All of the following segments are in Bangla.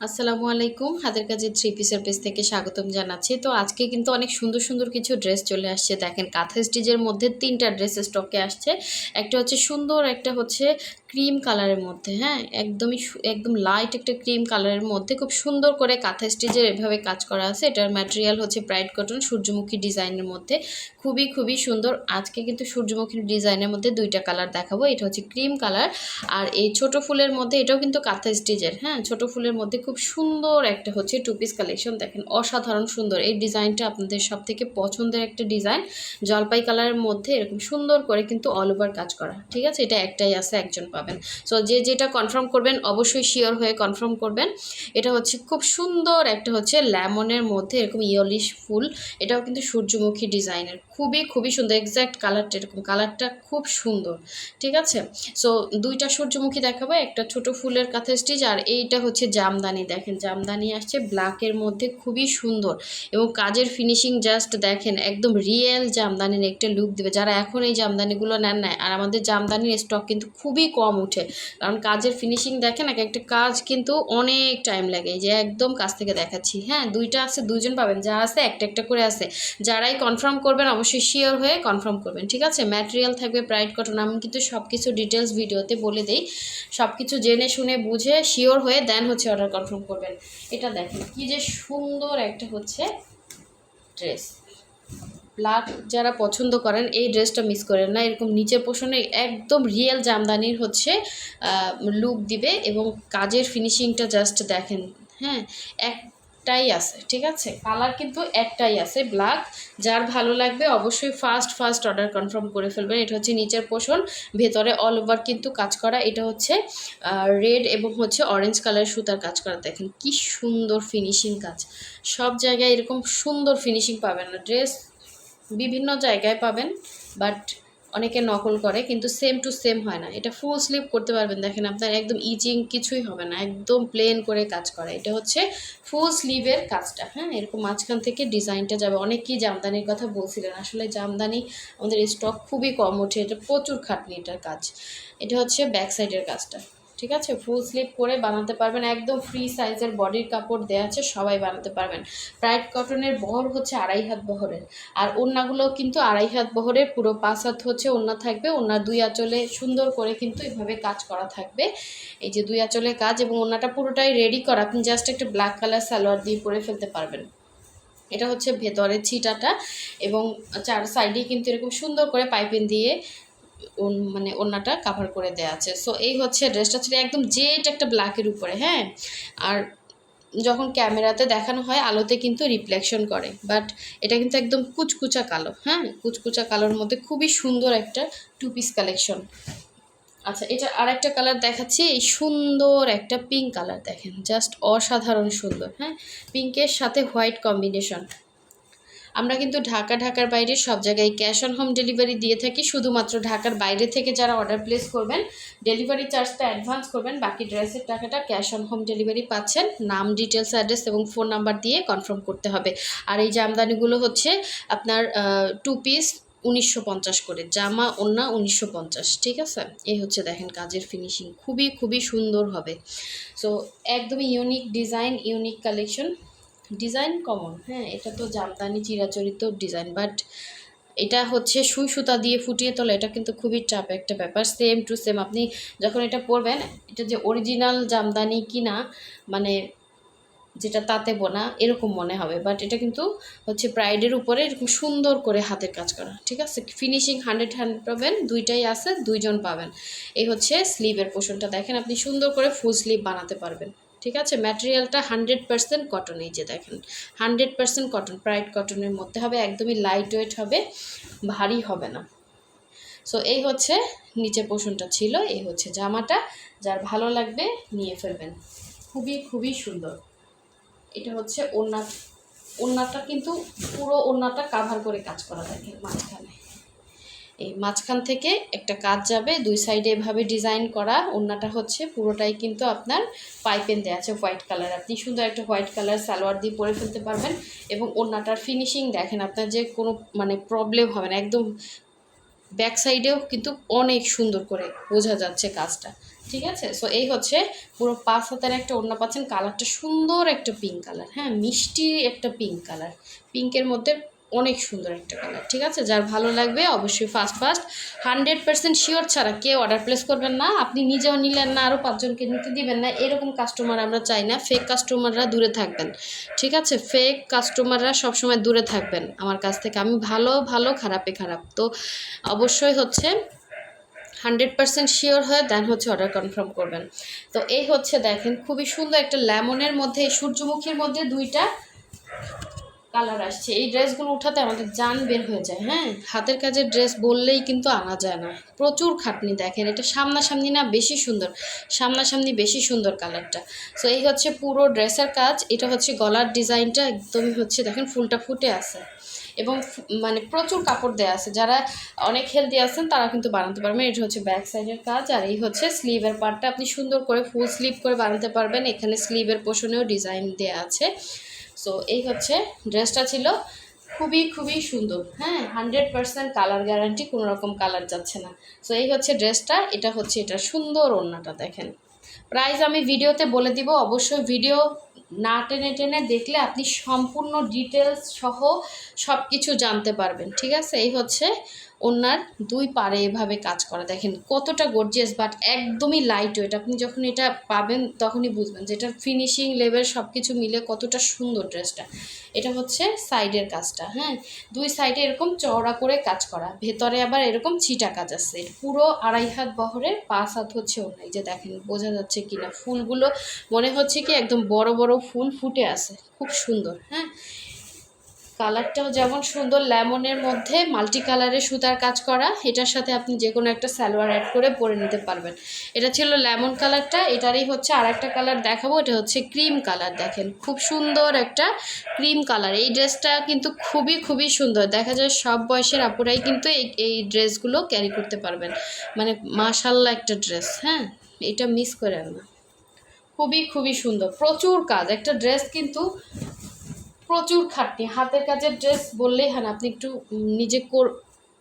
আসসালামু আলাইকুম, হাতের কাজের থ্রি পিসের পেজ থেকে স্বাগতম জানাচ্ছি। তো আজকে কিন্তু অনেক সুন্দর সুন্দর কিছু ড্রেস চলে আসছে। দেখেন, কাঁথা স্টিচের মধ্যে 3টা ড্রেস স্টকে আসছে। একটা হচ্ছে সুন্দর, একটা হচ্ছে ক্রিম কালারের মধ্যে, হ্যাঁ একদমই একদম লাইট একটা ক্রিম কালারের মধ্যে খুব সুন্দর করে কাঁথা স্টিচের এভাবে কাজ করা আছে। এটার ম্যাটেরিয়াল হচ্ছে ব্রাইট কটন, সূর্যমুখী ডিজাইনের মধ্যে খুবই খুবই সুন্দর। আজকে কিন্তু সূর্যমুখী ডিজাইনের মধ্যে 2টা কালার দেখাবো। এটা হচ্ছে ক্রিম কালার, আর এই ছোট ফুলের মধ্যে এটাও কিন্তু কাঁথা স্টিচের, হ্যাঁ ছোট ফুলের মধ্যে খুব সুন্দর একটা হচ্ছে টু পিস কালেকশন। দেখেন অসাধারণ সুন্দর এই ডিজাইনটা, আপনাদের সব থেকে পছন্দের একটা ডিজাইন। জলপাই কালারের মধ্যে এরকম সুন্দর করে কিন্তু অল ওভার কাজ করা, ঠিক আছে। এটা একটাই আছে, একজন পাবেন। সো যে যেটা কনফার্ম করবেন অবশ্যই শিওর হয়ে কনফার্ম করবেন। এটা হচ্ছে খুব সুন্দর একটা হচ্ছে লেমনের মধ্যে এরকম ইয়লিশ ফুল, এটাও কিন্তু সূর্যমুখী ডিজাইনের, খুবই খুবই সুন্দর। এক্স্যাক্ট কালারটা এরকম, কালারটা খুব সুন্দর, ঠিক আছে। সো 2টা সূর্যমুখী দেখাবো, একটা ছোট ফুলের কাঁথা স্টিচ, আর এইটা হচ্ছে জামদানি। দেখেন জামদানি আসছে ব্ল্যাকের মধ্যে, খুবই সুন্দর এবং কাজের ফিনিশিং জাস্ট দেখেন, একদম রিয়েল জামদানির একটা লুক দেবে যারা এখন এই জামদানিগুলো নেন না। আর আমাদের জামদানির স্টক কিন্তু খুবই কম উঠে, কারণ কাজের ফিনিশিং দেখেন, এক একটা কাজ কিন্তু অনেক টাইম লাগে। এই যে একদম কাছ থেকে দেখাচ্ছি, হ্যাঁ 2টা আছে, 2জন পাবেন। যা আছে একটা একটা করে আছে। যারাই কনফার্ম করবেন অবশ্যই শিওর হয়ে কনফার্ম করবেন, ঠিক আছে। ম্যাটেরিয়াল থাকবে ব্রাইট কটন, আমি কিন্তু সব কিছু ডিটেলস ভিডিওতে বলে দিই। সব কিছু জেনে শুনে বুঝে শিওর হয়ে দেন হচ্ছে অর্ডার কনফার্ম করবেন। এটা দেখেন কি যে সুন্দর একটা হচ্ছে ড্রেস। ব্ল্যাক যারা পছন্দ করেন এই ড্রেসটা মিস করেন না। এরকম নিচের পোর্শনে একদম রিয়েল জামদানির হচ্ছে লুক দিবে, এবং কাজের ফিনিশিংটা জাস্ট দেখেন, হ্যাঁ একটাই আছে, ঠিক আছে। কালার কিন্তু একটাই আছে ব্ল্যাক। যার ভালো লাগবে অবশ্যই ফার্স্ট ফার্স্ট অর্ডার কনফার্ম করে ফেলবেন। এটা হচ্ছে নিচের পোর্শন, ভেতরে অল ওভার কিন্তু কাজ করা। এটা হচ্ছে রেড এবং হচ্ছে অরেঞ্জ কালারের সুতার কাজ করা। দেখেন কি সুন্দর ফিনিশিং কাজ। সব জায়গায় এরকম সুন্দর ফিনিশিং পাবেন না। ড্রেস বিভিন্ন জায়গায় পাবেন, বাট অনেকে নকল করে, কিন্তু সেম টু সেম হয় না। এটা ফুল স্লিভ করতে পারবেন, দেখেন আপনার একদম ইচিং কিছুই হবে না, একদম প্লেন করে কাজ করা। এটা হচ্ছে ফুল স্লিভের কাজটা, হ্যাঁ এরকম মাঝখান থেকে ডিজাইনটা যাবে। অনেকেই জামদানির কথা বলছিলেন, আসলে জামদানি আমাদের স্টক খুবই কম ওঠে, এটা প্রচুর খাটনি এটার কাজ। এটা হচ্ছে ব্যাক সাইডের কাজটা, ঠিক আছে। ফুল স্লিভ করে বানাতে পারবেন, একদম ফ্রি সাইজের বডির কাপড় দেওয়া আছে, সবাই বানাতে পারবেন। ব্রাইট কটনের বহর হচ্ছে 2.5 হাত বহরের, আর ওড়নাগুলো কিন্তু 2.5 হাত বহরের, পুরো 5 হাত হচ্ছে ওড়না থাকবে। ওড়নার 2 আঁচলে সুন্দর করে কিন্তু এভাবে কাজ করা থাকবে। এই যে 2 আঁচলে কাজ, এবং ওড়নাটা পুরোটাই রেডি করা, আপনি জাস্ট একটা ব্ল্যাক কালার সালোয়ার দিয়ে পরে ফেলতে পারবেন। এটা হচ্ছে ভেতরের ছিটাটা, এবং 4 সাইডেই কিন্তু এরকম সুন্দর করে পাইপিং দিয়ে মানে ওড়নাটা কাভার করে দেওয়া আছে। সো এই হচ্ছে ড্রেসটা ছিল একদম জেড একটা ব্ল্যাকের উপরে, হ্যাঁ। আর যখন ক্যামেরাতে দেখানো হয় আলোতে কিন্তু রিফ্লেকশন করে, বাট এটা কিন্তু একদম কুচকুচা কালো, হ্যাঁ কুচকুচা কালোর মধ্যে খুবই সুন্দর একটা টু পিস কালেকশন। আচ্ছা, এটা আর একটা কালার দেখাচ্ছি, এই সুন্দর একটা পিঙ্ক কালার, দেখেন জাস্ট অসাধারণ সুন্দর, হ্যাঁ পিঙ্কের সাথে হোয়াইট কম্বিনেশন। আমরা কিন্তু ঢাকার বাইরে সব জায়গায় ক্যাশ অন হোম ডেলিভারি দিয়ে থাকি। শুধুমাত্র ঢাকার বাইরে থেকে যারা অর্ডার প্লেস করবেন ডেলিভারি চার্জটা অ্যাডভান্স করবেন, বাকি ড্রেসের টাকাটা ক্যাশ অন হোম ডেলিভারি পাচ্ছেন। নাম, ডিটেলস, অ্যাড্রেস এবং ফোন নাম্বার দিয়ে কনফার্ম করতে হবে। আর এই জামদানিগুলো হচ্ছে আপনার 2 পিস 1950 করে, জামা ওড়না 1950, ঠিক আছে। এই হচ্ছে দেখেন কাজের ফিনিশিং খুবই খুবই সুন্দর হবে। সো একদমই unique design, unique collection. Design common, হ্যাঁ এটা তো জামদানি চিরাচরিত ডিজাইন, বাট এটা হচ্ছে সুই সুতা দিয়ে ফুটিয়ে তোলা, এটা কিন্তু খুবই চাপ একটা ব্যাপার। সেম টু সেম আপনি যখন এটা পরবেন, এটা যে অরিজিনাল জামদানি কিনা, মানে যেটা তাতে বোনা এরকম মনে হবে, বাট এটা কিন্তু হচ্ছে ব্রাইডের উপরে এরকম সুন্দর করে হাতের কাজ করা, ঠিক আছে। ফিনিশিং 100 পাবেন, 2টাই আছে, 2জন পাবেন। এই হচ্ছে স্লিভের পোর্শনটা, দেখেন আপনি সুন্দর করে ফুল স্লিভ বানাতে পারবেন, ঠিক আছে। ম্যাটেরিয়ালটা 100% কটন, এই যে দেখেন 100% কটন, ব্রাইট কটনের মধ্যে হবে, একদমই লাইট ওয়েট হবে, ভারী হবে না। সো এই হচ্ছে নিচে পোর্শনটা ছিল, এই হচ্ছে জামাটা। যার ভালো লাগবে নিয়ে ফেলবেন, খুবই খুবই সুন্দর। এটা হচ্ছে ওড়না, ওড়নাটা কিন্তু পুরো ওড়নাটা কাভার করে কাজ করা, দেখেন মাঝখানে এই মাঝখান থেকে একটা কাজ যাবে, 2 সাইডে এভাবে ডিজাইন করা। ওড়নাটা হচ্ছে পুরোটাই কিন্তু আপনার পাইপেন দেওয়া আছে হোয়াইট কালার, আপনি সুন্দর একটা হোয়াইট কালার সালোয়ার দিয়ে পরে ফেলতে পারবেন। এবং ওড়নাটার ফিনিশিং দেখেন, আপনার যে কোনো মানে প্রবলেম হবে না, একদম ব্যাক সাইডেও কিন্তু অনেক সুন্দর করে বোঝা যাচ্ছে কাজটা, ঠিক আছে। সো এই হচ্ছে পুরো 5 হাতের একটা ওড়না পাচ্ছেন, কালারটা সুন্দর একটা পিঙ্ক কালার, হ্যাঁ মিষ্টি একটা পিঙ্ক কালার, পিঙ্কের মধ্যে অনেক সুন্দর একটা কালার। ঠিক আছে, যার ভালো লাগবে অবশ্যই ফার্স্ট 100% শিওর ছাড়া কেউ অর্ডার প্লেস করবেন না। আপনি নিজেও নিলেন না, আরও 5 জনকে নিতে দিবেন না, এরকম কাস্টমার আমরা চাই না। ফেক কাস্টমাররা দূরে থাকবেন। ঠিক আছে, ফেক কাস্টমাররা সবসময় দূরে থাকবেন আমার কাছ থেকে। আমি ভালো ভালো, খারাপে খারাপ। তো অবশ্যই হচ্ছে 100% শিওর হয়ে দেন হচ্ছে অর্ডার কনফার্ম করবেন। তো এই হচ্ছে দেখেন খুবই সুন্দর একটা লেমনের মধ্যে, এই সূর্যমুখীর মধ্যে 2টা কালার আসছে। এই ড্রেসগুলো উঠাতে আমাদের জান বের হয়ে যায়। হ্যাঁ, হাতের কাজের ড্রেস বললেই কিন্তু আনা যায় না, প্রচুর খাটনি। দেখেন এটা সামনাসামনি না বেশি সুন্দর, সামনাসামনি বেশি সুন্দর কালারটা। সো এই হচ্ছে পুরো ড্রেসের কাজ। এটা হচ্ছে গলার ডিজাইনটা একদমই হচ্ছে দেখেন ফুলটা ফুটে আছে এবং মানে প্রচুর কাপড় দেওয়া আছে। যারা অনেক হেলদি আছেন তারা কিন্তু বানাতে পারবেন। এটা হচ্ছে ব্যাক সাইডের কাজ, আর এই হচ্ছে স্লিভের পার্টটা। আপনি সুন্দর করে ফুল স্লিভ করে বানাতে পারবেন। এখানে স্লিভের পোর্শনেও ডিজাইন দেওয়া আছে। সো এই হচ্ছে ড্রেসটা ছিল খুবই খুবই সুন্দর। হ্যাঁ, 100% কালার গ্যারান্টি, কোনো রকম কালার যাচ্ছে না। সো এই হচ্ছে ড্রেসটা, এটা হচ্ছে এটা সুন্দর ওড়নাটা দেখেন। প্রাইস আমি ভিডিওতে বলে দিব, অবশ্যই ভিডিও না টেনে টেনে দেখলে আপনি সম্পূর্ণ ডিটেলস সহ সব কিছু জানতে পারবেন। ঠিক আছে, এই হচ্ছে ওনার 2 পাড়ে এভাবে কাজ করা, দেখেন কতটা গর্জিয়াস, বাট একদমই লাইট ওয়েট। আপনি যখন এটা পাবেন তখনই বুঝবেন যে এটার ফিনিশিং লেভেল সব কিছু মিলে কতটা সুন্দর ড্রেসটা। এটা হচ্ছে সাইডের কাজটা। হ্যাঁ, 2 সাইডে এরকম চওড়া করে কাজ করা, ভেতরে আবার এরকম ছিটা কাজ আছে। পুরো 2.5 হাত বহরের, 5 হাত হচ্ছে ওনা। এই যে দেখেন বোঝা যাচ্ছে কিনা, ফুলগুলো মনে হচ্ছে কি একদম বড় বড় ফুল ফুটে আছে, খুব সুন্দর। হ্যাঁ, কালারটাও যেমন সুন্দর, লেমনের মধ্যে মাল্টি কালারের সুতার কাজ করা। এটার সাথে আপনি যে কোনো একটা সালোয়ার অ্যাড করে পরে নিতে পারবেন। এটা ছিল লেমন কালারটা। এটারই হচ্ছে আর একটা কালার দেখাবো, এটা হচ্ছে ক্রিম কালার। দেখেন খুব সুন্দর একটা ক্রিম কালার। এই ড্রেসটা কিন্তু খুবই খুবই সুন্দর, দেখা যায় সব বয়সের আপুরাই কিন্তু এই ড্রেসগুলো ক্যারি করতে পারবেন। মানে মাশাল্লাহ একটা ড্রেস। হ্যাঁ, এটা মিস করেন না, খুবই খুবই সুন্দর, প্রচুর কাজ। একটা ড্রেস কিন্তু প্রচুর খাটনি। হাতের কাজের ড্রেস বললেই হয় না, আপনি একটু নিজে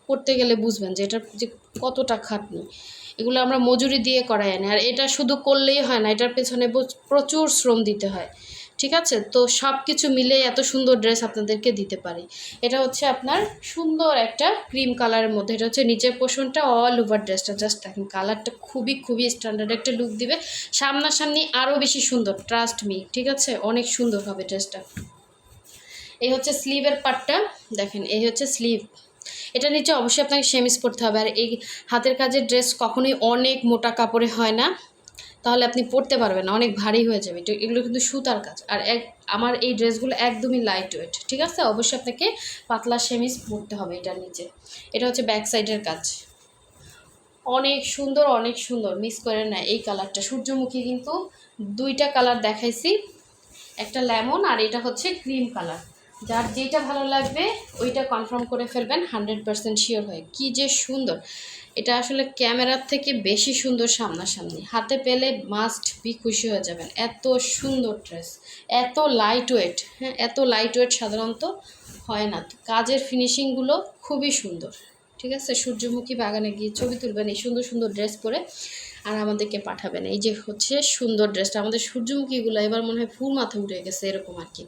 করতে গেলে বুঝবেন যে এটার যে কতটা খাটনি। এগুলো আমরা মজুরি দিয়ে করাই আনি, আর এটা শুধু করলেই হয় না, এটার পেছনে প্রচুর শ্রম দিতে হয়। ঠিক আছে, তো সব কিছু মিলে এত সুন্দর ড্রেস আপনাদেরকে দিতে পারি। এটা হচ্ছে আপনার সুন্দর একটা ক্রিম কালারের মধ্যে, এটা হচ্ছে নিচের পোর্শনটা, অল ওভার ড্রেসটা জাস্ট দেখেন কালারটা খুবই খুবই স্ট্যান্ডার্ড একটা লুক দিবে। সামনাসামনি আরও বেশি সুন্দর, ট্রাস্ট মি। ঠিক আছে, অনেক সুন্দর হবে ড্রেসটা। এই হচ্ছে স্লিভের পার্টটা দেখেন, এই হচ্ছে স্লিভ। এটা নিচে অবশ্যই আপনাকে সেমিস পরতে হবে। আর এই হাতের কাজের ড্রেস কখনোই অনেক মোটা কাপড়ে হয় না, তাহলে আপনি পরতে পারবেন না, অনেক ভারী হয়ে যাবে। এগুলো কিন্তু সুতার কাজ। আর আমার এই ড্রেসগুলো একদমই লাইট ওয়েট। ঠিক আছে, অবশ্যই আপনাকে পাতলা সেমিস পরতে হবে এটার নিচে। এটা হচ্ছে ব্যাক সাইডের কাজ, অনেক সুন্দর অনেক সুন্দর, মিস করে না এই কালারটা। সূর্যমুখী কিন্তু 2টা কালার দেখাইছি, একটা লেমন আর এটা হচ্ছে ক্রিম কালার। যার যেটা ভালো লাগবে ওইটা কনফার্ম করে ফেলবেন 100% শিওর হয়ে। কি যে সুন্দর, এটা আসলে ক্যামেরার থেকে বেশি সুন্দর সামনাসামনি। হাতে পেলে মাস্ট বি খুশি হয়ে যাবেন, এত সুন্দর ড্রেস, এত লাইট ওয়েট। হ্যাঁ, এত লাইট ওয়েট সাধারণত হয় না। তো কাজের ফিনিশিংগুলো খুবই সুন্দর। ঠিক আছে, সূর্যমুখী বাগানে গিয়ে ছবি তুলবেন এই সুন্দর সুন্দর ড্রেস পরে, আর আমাদেরকে পাঠাবেন। এই যে হচ্ছে সুন্দর ড্রেসটা, আমাদের সূর্যমুখীগুলো এবার মনে হয় ফুল মাথা উঠে গেছে এরকম আর কি।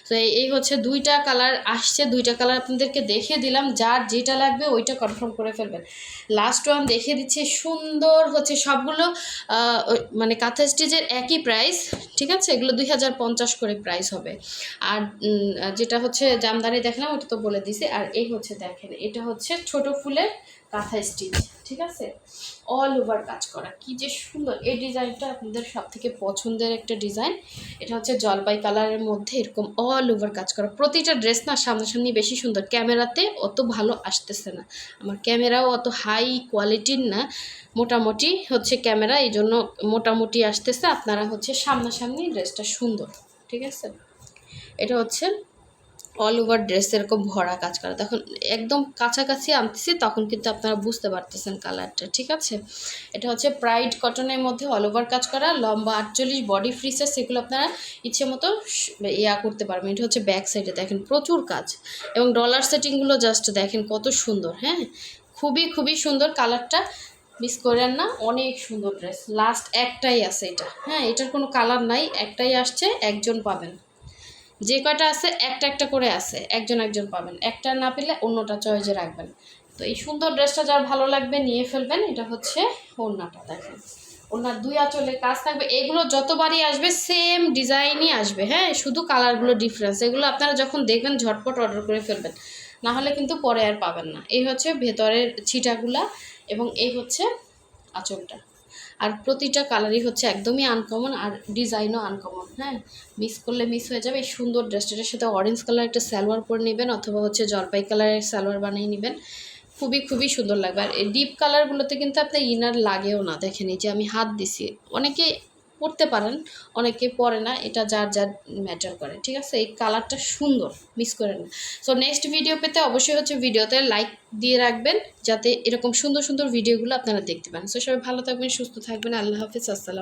তো এই হচ্ছে 2টা কালার আসছে, 2টা কালার আপনাদেরকে দেখিয়ে দিলাম। যার যেটা লাগবে ওইটা কনফার্ম করে ফেলবেন। লাস্ট ওয়ান দেখিয়ে দিচ্ছি, সুন্দর হচ্ছে সবগুলো মানে কাঁথা স্টিচের একই প্রাইস। ঠিক আছে, এগুলো 2050 করে প্রাইস হবে। আর যেটা হচ্ছে জামদানি দেখলাম ওটা তো বলে দিছি। আর এই হচ্ছে দেখেন, এটা হচ্ছে ছোট ফুলের কাঁথা স্টিচ। ঠিক আছে, অল ওভার কাজ করা, কি যে সুন্দর। এই ডিজাইনটা আপনাদের সব থেকে পছন্দের একটা ডিজাইন। এটা হচ্ছে জলপাই কালারের মধ্যে এরকম অল ওভার কাজ করা। প্রতিটা ড্রেস না সামনাসামনি বেশি সুন্দর, ক্যামেরাতে অত ভালো আসতেছে না, আমার ক্যামেরাও অত হাই কোয়ালিটির না, মোটামুটি হচ্ছে ক্যামেরা, এই জন্য মোটামুটি আসতেছে। আপনারা হচ্ছে সামনাসামনি ড্রেসটা সুন্দর। ঠিক আছে, এটা হচ্ছে অল ওভার ড্রেস এরকম ভরা কাজ করা। তখন একদম কাছাকাছি আনতেছি তখন কিন্তু আপনারা বুঝতে পারতেছেন কালারটা। ঠিক আছে, এটা হচ্ছে প্রাইড কটনের মধ্যে অল ওভার কাজ করা, লম্বা 48, বডি ফ্রিসেস, সেগুলো আপনারা ইচ্ছে মতো করতে পারবেন। এটা হচ্ছে ব্যাক সাইডে দেখেন প্রচুর কাজ, এবং ডলার সেটিংগুলো জাস্ট দেখেন কত সুন্দর। হ্যাঁ, খুবই খুবই সুন্দর কালারটা। মিস করেন না, অনেক সুন্দর ড্রেস। লাস্ট একটাই আছে এটা, হ্যাঁ এটার কোনো কালার নাই, একটাই আসছে, একজন পাবেন। যে কয়টা আছে একটা একটা করে আছে, একজন একজন পাবেন, একটা না পেলে অন্যটা চয়েসে রাখবেন। তো এই সুন্দর ড্রেসটা যার ভালো লাগবে নিয়ে ফেলবেন। এটা হচ্ছে ওড়নাটা, দেখেন ওড়নার 2 আঁচলে কাজ থাকবে। এগুলো যতবারই আসবে সেম ডিজাইনই আসবে, হ্যাঁ শুধু কালারগুলো ডিফারেন্স। এগুলো আপনারা যখন দেখবেন ঝটপট অর্ডার করে ফেলবেন, না হলে কিন্তু পরে আর পাবেন না। এই হচ্ছে ভেতরের ছিটাগুলা এবং এই হচ্ছে আঁচলটা। আর প্রতিটা কালারই হচ্ছে একদমই আনকমন, আর ডিজাইনও আনকমন। হ্যাঁ মিস করলে মিস হয়ে যাবে। এই সুন্দর ড্রেসটার সাথে অরেঞ্জ কালার একটা সালোয়ার পরে নেবেন, অথবা হচ্ছে জলপাই কালারের সালোয়ার বানিয়ে নেবেন, খুবই খুবই সুন্দর লাগবে। আর এই ডিপ কালারগুলোতে কিন্তু আপনার ইনার লাগেও না। দেখেন এই যে আমি হাত দিছি, অনেকে পরতে পারেন, অনেকে পরে না, এটা যার যার ম্যাটার করে, ঠিক আছে। এই কালারটা সুন্দর, মিস করেন না। সো নেক্সট ভিডিও পেতে অবশ্যই হচ্ছে ভিডিওতে লাইক দিয়ে রাখবেন, যাতে এরকম সুন্দর সুন্দর ভিডিওগুলো আপনারা দেখতে পান। সো সবাই ভালো থাকবেন, সুস্থ থাকবেন, আল্লাহ হাফিজ, আসসালাম।